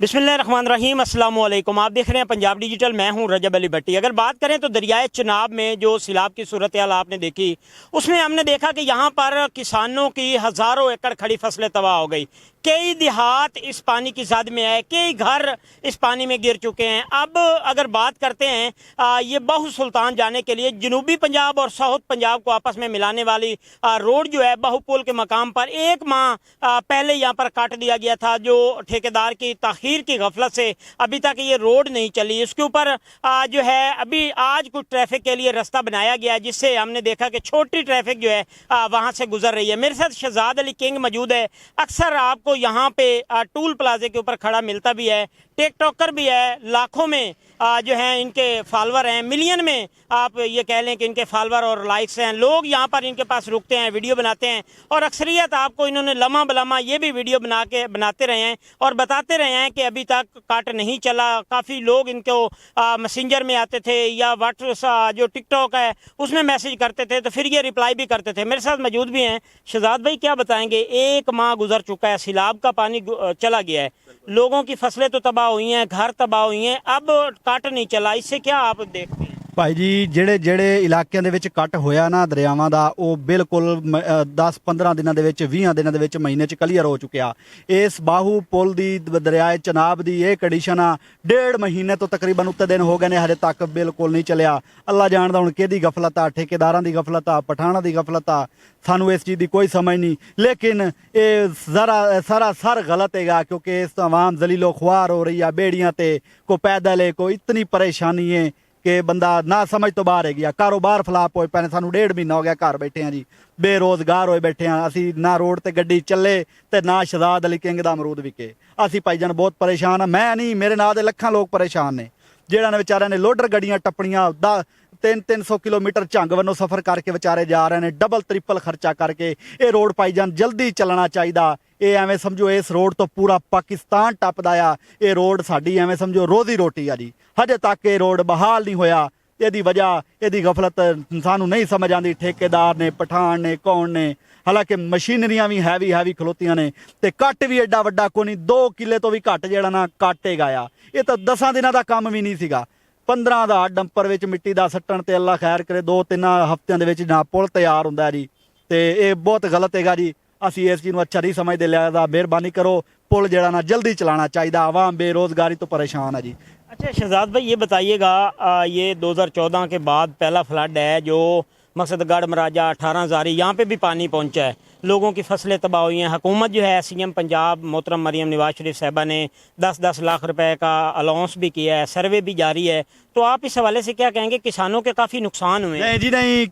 बिस्मिल्लाहिर्रहमानिर्रहीम अस्सलाम वालेकुम। आप देख रहे हैं पंजाब डिजिटल, मैं हूं रजब अली भट्टी। अगर बात करें तो दरियाए चिनाब में जो सैलाब की सूरत हाल आपने देखी, उसमें हमने देखा कि यहाँ पर किसानों की हज़ारों एकड़ खड़ी फसलें तबाह हो गई। कई देहात इस पानी की जद में आए, कई घर इस पानी में गिर चुके हैं। अब अगर बात करते हैं ये बहु सुल्तान जाने के लिए जनूबी पंजाब और साउथ पंजाब को आपस में मिलाने वाली रोड जो है बहुपुल के मकाम पर एक माह पहले यहाँ पर काट दिया गया था, जो ठेकेदार की ताखीर की गफलत से अभी तक ये रोड नहीं चली। इसके ऊपर जो है अभी आज कुछ ट्रैफिक के लिए रास्ता बनाया गया, जिससे हमने देखा कि छोटी ट्रैफिक जो है वहाँ से गुजर रही है। मेरे साथ शहजाद अली किंग मौजूद है। अक्सर आपको यहाँ पे टूल प्लाजे के ऊपर खड़ा मिलता भी है, टिकटॉकर भी है, लाखों में जो हैं इनके फॉलोअर हैं, मिलियन में आप ये कह लें कि इनके फॉलोअर और लाइक्स हैं। लोग यहाँ पर इनके पास रुकते हैं, वीडियो बनाते हैं और अक्सरियत आपको इन्होंने लम्हा बलम्हा ये भी वीडियो बनाते रहे हैं और बताते रहे हैं कि अभी तक कट नहीं चला। काफ़ी लोग इनको मैसेंजर में आते थे या व्हाट्सएप जो टिकटॉक है उसमें मैसेज करते थे, तो फिर ये रिप्लाई भी करते थे। मेरे साथ मौजूद भी हैं शहजाद भाई, क्या बताएंगे? एक माह गुजर चुका है, सैलाब का पानी चला गया है, लोगों की फसलें तो तबाह हुई हैं, घर तबाह हुई हैं, अब ਕੱਟ नहीं चला, इससे क्या आप देखते हैं? ਭਾਈ ਜੀ ਜਿਹੜੇ ਇਲਾਕਿਆਂ ਦੇ ਵਿੱਚ ਕੱਟ ਹੋਇਆ ਨਾ ਦਰਿਆਵਾਂ ਦਾ, ਉਹ ਬਿਲਕੁਲ 10-15 ਦਿਨਾਂ ਦੇ ਵਿੱਚ 20 ਦਿਨਾਂ ਦੇ ਵਿੱਚ ਮਹੀਨੇ 'ਚ ਕਲੀਅਰ ਹੋ ਚੁੱਕਿਆ। ਇਸ ਬਾਹੂ ਪੁਲ ਦੀ ਦਰਿਆਏ ਚਨਾਬ ਦੀ ਇਹ ਕੰਡੀਸ਼ਨ ਆ 1.5 ਮਹੀਨੇ ਤੋਂ ਤਕਰੀਬਨ ਉੱਤੇ ਦਿਨ ਹੋ ਗਏ ਨੇ, ਹਜੇ ਤੱਕ ਬਿਲਕੁਲ ਨਹੀਂ ਚੱਲਿਆ। ਅੱਲਾ ਜਾਣਦਾ ਹੁਣ ਕਿਹਦੀ ਗਫਲਤ ਆ, ਠੇਕੇਦਾਰਾਂ ਦੀ ਗਫਲਤ ਆ, ਪਠਾਣਾਂ ਦੀ ਗਫਲਤ ਆ, ਸਾਨੂੰ ਇਸ ਚੀਜ਼ ਦੀ ਕੋਈ ਸਮਝ ਨਹੀਂ। ਲੇਕਿਨ ਇਹ ਸਰ ਗਲਤ ਹੈਗਾ, ਕਿਉਂਕਿ ਇਸ ਤੋਂ ਆਵਾਮ ਜ਼ਲੀलो ख्वार हो रही है। बेड़ियाँ ते को पैदल है, कोई इतनी परेशानी है कि बंदा ना समझ तो बाहर है गया। कारोबार फलाप होए पैने, सानू 1.5 महीना हो गया घर बैठे हैं जी, बेरोजगार होए बैठे हैं। असी ना रोड ते गड्डी चले ते ना शहजाद अली किंग दा अमरूद विके। असी भाईजान बहुत परेशान हाँ, मैं नहीं, मेरे नाल दे लखां लोग परेशान ने, जिहड़ियां ने बेचारियां ने लोडर गड्डियां टप्पणियां 300 किलोमीटर झंग वनों सफ़र करके बेचारे जा रहे हैं, डबल ट्रिपल खर्चा करके। ये रोड भाईजान जल्दी चलना चाहिए। ये एवें समझो इस रोड तो पूरा पाकिस्तान टपदा आ। ये रोड साडी एवें समझो रोजी रोटी आ जी। हजे तक ये रोड बहाल नहीं होया। ਇਹਦੀ ਵਜ੍ਹਾ ਇਹਦੀ ਗਫਲਤ ਸਾਨੂੰ ਨਹੀਂ ਸਮਝ ਆਉਂਦੀ। ਠੇਕੇਦਾਰ ਨੇ, ਪਠਾਨ ਨੇ, ਕੌਣ ਨੇ। ਹਾਲਾਂਕਿ ਮਸ਼ੀਨਰੀਆਂ ਵੀ ਹੈਵੀ ਖਲੋਤੀਆਂ ਨੇ ਤੇ ਕੱਟ ਵੀ ਐਡਾ ਵੱਡਾ ਕੋਈ ਨਹੀਂ, 2 ਕਿੱਲੇ ਤੋਂ ਵੀ ਘੱਟ ਜਿਹੜਾ ਨਾ ਕੱਟੇਗਾ ਆ। ਇਹ ਤਾਂ 10 ਦਿਨਾਂ ਦਾ ਕੰਮ ਵੀ ਨਹੀਂ ਸੀਗਾ। 15 ਦਾ ਡੰਪਰ ਵਿੱਚ ਮਿੱਟੀ ਦਾ ਸੱਟਣ ਤੇ ਅੱਲਾ ਖੈਰ ਕਰੇ 2-3 ਹਫ਼ਤਿਆਂ ਦੇ ਵਿੱਚ ਨਾ ਪੁਲ ਤਿਆਰ ਹੁੰਦਾ ਜੀ। ਤੇ ਇਹ ਬਹੁਤ ਗਲਤ ਹੈਗਾ ਜੀ। ਅਸੀਂ ਇਸ ਚੀਜ਼ ਨੂੰ ਅੱਛਾ ਨਹੀਂ ਸਮਝਦੇ। ਲਿਹਾਜ਼ਾ ਮਿਹਰਬਾਨੀ ਕਰੋ, ਪੁਲ ਜਿਹੜਾ ਨਾ ਜਲਦੀ ਚਲਾਉਣਾ ਚਾਹੀਦਾ। ਆਵਾਮ बेरोजगारी तो परेशान है जी। अच्छा शहजाद भाई, ये बताइएगा ये 2014 के बाद पहला फ्लड है जो मकसदगढ़, मराजा, 18 हज़ारी यहाँ पे भी पानी पहुँचा है, लोगों की फसलें तबाह हुई हैं। हुकूमत जो है CM पंजाब मोहतरम मरियम नवाज शरीफ साहबा ने 10-10 लाख रुपए का अलाउंस भी किया है, सर्वे भी जारी है। तो आप इस हवाले से क्या कहेंगे? किसानों के काफ़ी नुकसान हुए? नहीं जी नहीं,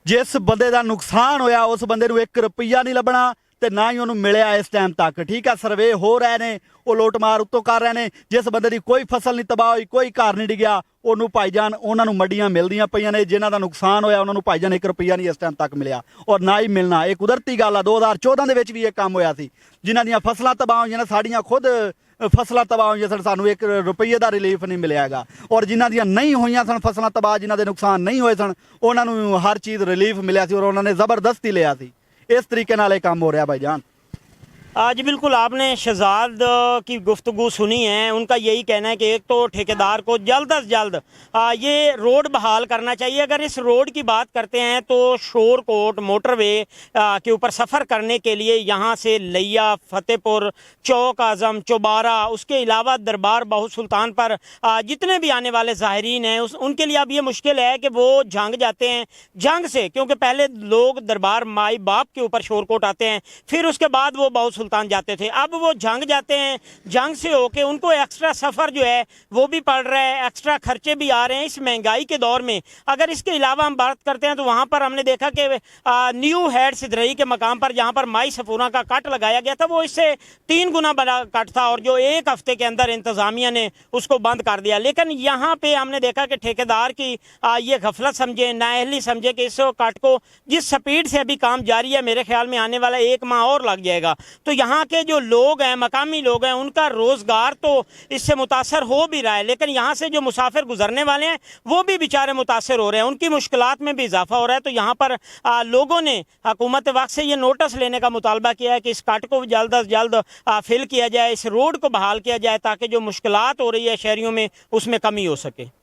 जिस बंदे का नुकसान होया उस बंदे को 1 रुपया नहीं लभना ਤੇ ਨਾ ਹੀ ਉਹਨੂੰ ਮਿਲਿਆ ਇਸ ਟਾਈਮ ਤੱਕ। ਠੀਕ ਆ, ਸਰਵੇ ਹੋ ਰਹੇ ਨੇ, ਉਹ ਲੋਟ ਮਾਰ ਉੱਤੋਂ ਕਰ ਰਹੇ ਨੇ। ਜਿਸ ਬੰਦੇ ਦੀ ਕੋਈ ਫਸਲ ਨਹੀਂ ਤਬਾਹ ਹੋਈ, ਕੋਈ ਘਰ ਨਹੀਂ ਡਿੱਗਿਆ, ਉਹਨੂੰ ਭਾਈਜਾਨ ਉਹਨਾਂ ਨੂੰ ਮੱਡੀਆਂ ਮਿਲਦੀਆਂ ਪਈਆਂ ਨੇ। ਜਿਨ੍ਹਾਂ ਦਾ ਨੁਕਸਾਨ ਹੋਇਆ ਉਹਨਾਂ ਨੂੰ ਭਾਈਜਾਨ 1 ਰੁਪਈਆ ਨਹੀਂ ਇਸ ਟਾਈਮ ਤੱਕ ਮਿਲਿਆ ਔਰ ਨਾ ਹੀ ਮਿਲਣਾ। ਇਹ ਕੁਦਰਤੀ ਗੱਲ ਆ। 2014 ਦੇ ਵਿੱਚ ਵੀ ਇਹ ਕੰਮ ਹੋਇਆ ਸੀ। ਜਿਨ੍ਹਾਂ ਦੀਆਂ ਫਸਲਾਂ ਤਬਾਹ ਹੋਈਆਂ ਨੇ, ਸਾਡੀਆਂ ਖੁਦ ਫਸਲਾਂ ਤਬਾਹ ਹੋਈਆਂ ਸਨ, ਸਾਨੂੰ 1 ਰੁਪਈਏ ਦਾ ਰਿਲੀਫ ਨਹੀਂ ਮਿਲਿਆ ਹੈਗਾ। ਔਰ ਜਿਨ੍ਹਾਂ ਦੀਆਂ ਨਹੀਂ ਹੋਈਆਂ ਸਨ ਫਸਲਾਂ ਤਬਾਹ, ਜਿਨ੍ਹਾਂ ਦੇ ਨੁਕਸਾਨ ਨਹੀਂ ਹੋਏ ਸਨ, ਉਹਨਾਂ ਨੂੰ ਹਰ ਚੀਜ਼ ਰਿਲੀਫ ਮਿਲਿਆ ਸੀ ਔਰ ਉਹਨਾਂ ਨੇ ਜ਼ਬਰਦਸਤੀ ਲਿਆ ਸੀ। इस तरीके नाल काम हो रहा भाईजान। जी बिल्कुल, आपने शहजाद की गुफ्तगू सुनी है। उनका यही कहना है कि एक तो ठेकेदार को जल्द अज जल्द ये रोड बहाल करना चाहिए। अगर इस रोड की बात करते हैं तो शोरकोट मोटरवे के ऊपर सफ़र करने के लिए यहाँ से लिया, फतेहपुर, चौक आज़म, चौबारा, उसके अलावा दरबार बाहू सुल्तान पर जितने भी आने वाले ज़ाहिरीन हैं उनके लिए अब ये मुश्किल है कि वो जंग जाते हैं। जंग से, क्योंकि पहले लोग दरबार माई बाप के ऊपर शोरकोट आते हैं, फिर उसके बाद वो बाहू सुल्तान जाते थे। अब वो जंग जाते हैं, जंग से होके उनको एक्स्ट्रा सफ़र जो है वो भी पड़ रहा है, एक्स्ट्रा खर्चे भी आ रहे हैं इस महंगाई के दौर में। अगर इसके अलावा हम बात करते हैं तो वहाँ पर हमने देखा कि न्यू हेड सिदरई के मकाम पर जहाँ पर माई सफूरा का कट लगाया गया था, वो इससे 3 गुना बड़ा कट था और जो 1 हफ्ते के अंदर इंतज़ामिया ने उसको बंद कर दिया। लेकिन यहाँ पे हमने देखा कि ठेकेदार की ये गफलत समझे, नाअहली समझे कि इस कट को जिस स्पीड से अभी काम जारी है, मेरे ख्याल में आने वाला 1 माह और लग जाएगा। तो यहाँ के जो लोग हैं, मकामी लोग हैं, उनका रोज़गार तो इससे मुतासर हो भी रहा है, लेकिन यहाँ से जो मुसाफिर गुजरने वाले हैं वो भी बेचारे मुतासर हो रहे हैं, उनकी मुश्किलात में भी इजाफा हो रहा है। तो यहाँ पर लोगों ने हुकूमत वक्त से ये नोटिस लेने का मुतालबा किया है कि इस कट को जल्द अज जल्द फिल किया जाए, इस रोड को बहाल किया जाए ताकि जो मुश्किलात हो रही है शहरियों में उसमें कमी हो सके।